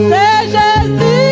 C'est Jésus.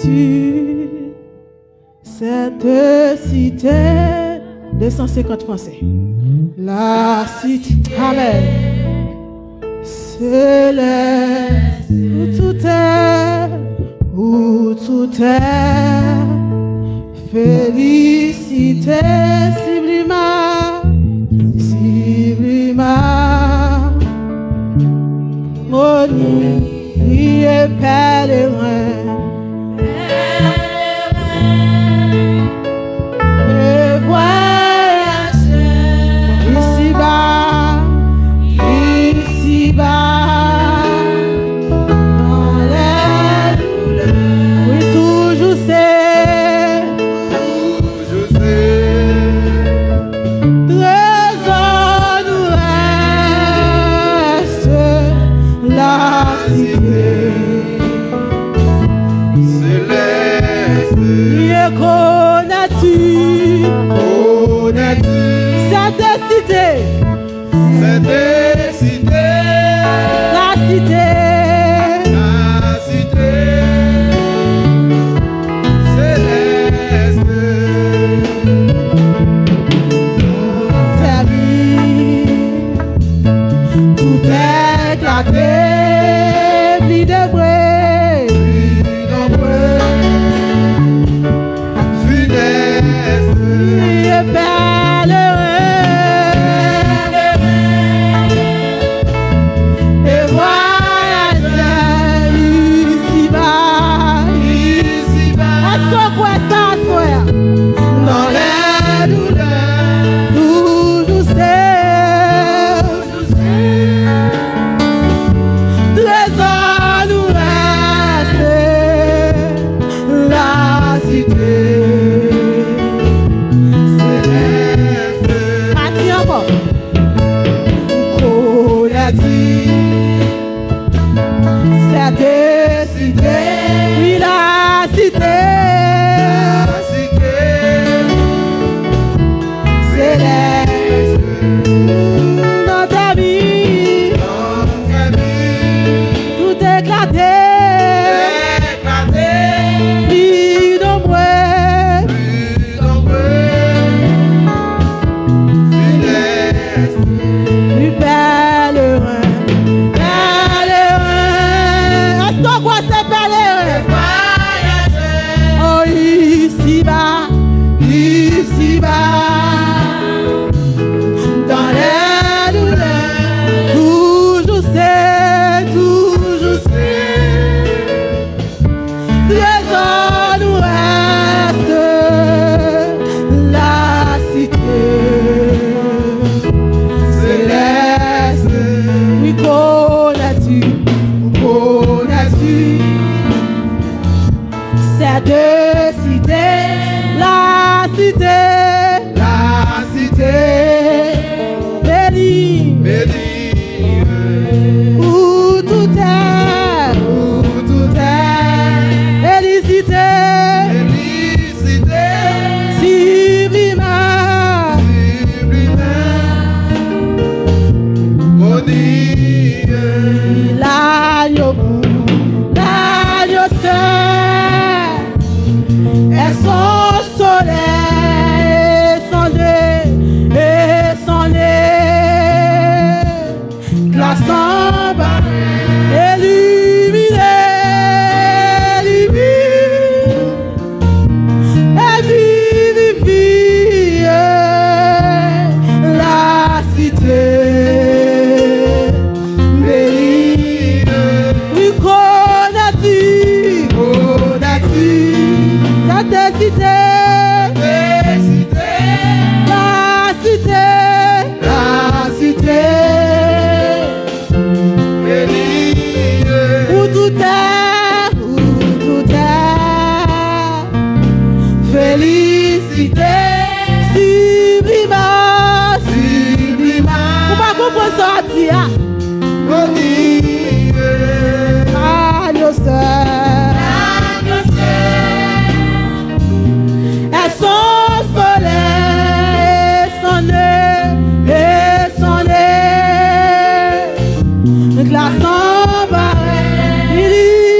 connais-tu cette cité? 250 français. La cité, amen. Céleste, où tout est, félicité, sublima, sublima. Maudit et pèlerin, et voyageur, ici-bas, dans les douleurs. Oui, toujours c'est, trésor nous reste la cité. Et connais-tu cette cité? La cité. Tout est éclaté, pli de bruit, et pèlerin, et voyageur ici-bas. Est-ce qu'on croit ça, frère? Dans les douleurs, toujours c'est, trésor nous reste la cité. Parti encore. Connais-tu cette cité? Oui, la cité. Céleste. Dans ta vie, tout éclaté, pli nombreux, du pèlerin, pèlerin. Est-ce qu'on voit ces pèlerins? Oh, ici-bas, dans les douleurs, toujours c'est, trésor nous reste la cité. Céleste, oui, connais-tu cette cité? La cité, bénie, où tout est, félicité, sublima, l'agneau saint, et son soleil, et son nez, glaçant, illuminé, et vivifie la cité. Bénie, oui, connais-tu cette cité? La cité, où tout est, félicité, sublima. Vous pas comprendre ça, tia. Agneau saint, et son soleil, et son nez, glaçant, illuminé.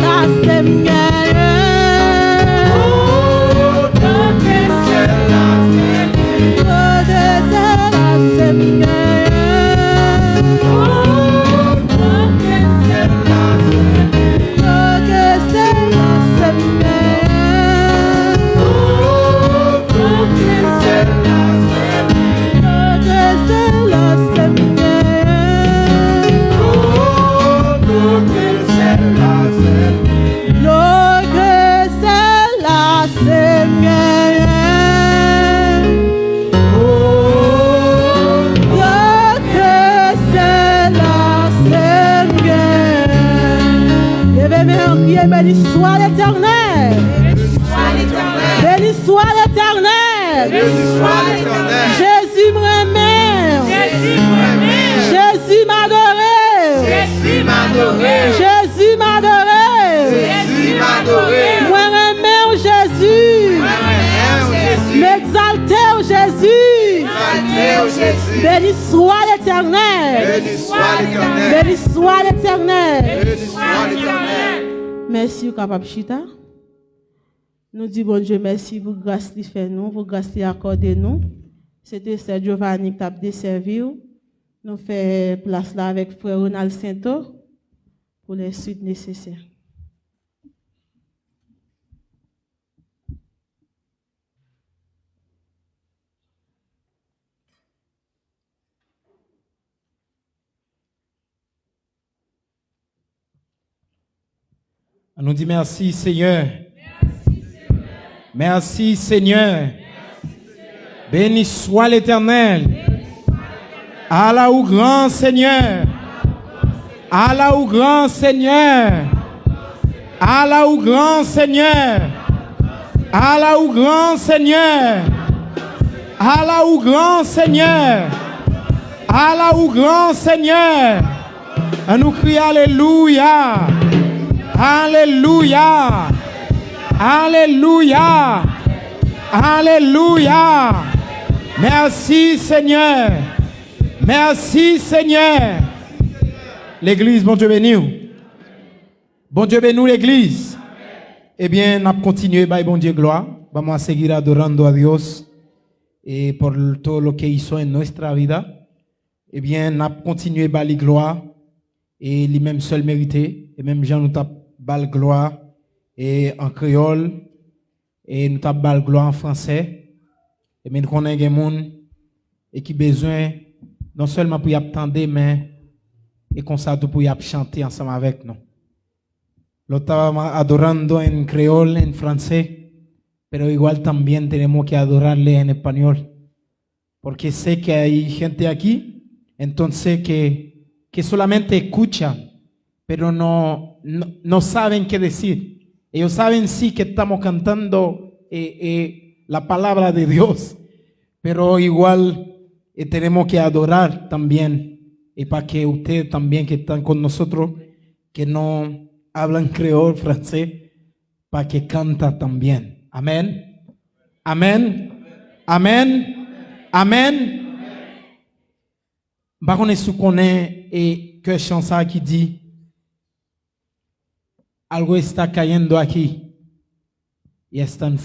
la semaine. Béni soit l'Éternel. Béni soit l'Éternel. Jésus me remet. Jésus m'adore. Jésus m'adore. Moi remets au Jésus. M'exalter au Jésus. Béni soit l'Éternel. Béni soit l'Éternel. Merci, capable Chita. Nous disons, bon Dieu, merci pour grâce qui fait nous, pour grâce qui accorde nous. C'était Sœur Giovanni qui a desservi. Nous faisons place là avec Frère Ronald Sainto pour les suites nécessaires. On nous dit merci Seigneur. Merci Seigneur. Béni soit l'Éternel. Allah ou grand Seigneur. Allah ou grand Seigneur. Allah ou grand Seigneur. Allah ou grand Seigneur. Allah ou grand Seigneur. Allah ou grand Seigneur. On nous crie Alléluia. Alléluia. Alléluia. Alléluia. Merci Seigneur. Merci Seigneur. L'église, bon Dieu béni. Bon Dieu béni l'église. Eh bien, nous continuons par bon Dieu gloire. Vamos a seguir adorando a Dios por todo lo que hizo en nuestra vida. Eh bien, nous continuons par la gloire et lui-même seul mérité. Et même Jean nous tape bal gloire et en créole et nous tape bal gloire en français. Et bien, nous connaissons des gens et qui besoin non seulement pour y attendre, mais et comme ça pour y chanter ensemble avec nous. Lo estamos adorando en creole, en francés, pero igual también tenemos que adorarle en español. Porque sé que hay gente aquí, entonces que solamente escuchan, pero no saben qué decir. Ellos saben sí que estamos cantando la palabra de Dios, pero igual tenemos que adorar también. Y para que ustedes también que están con nosotros, que no hablan creol, francés, para que canta también. Amén. Amén. Amén. Amén. Baron est connaît et que chanson qui dit algo está cayendo aquí y están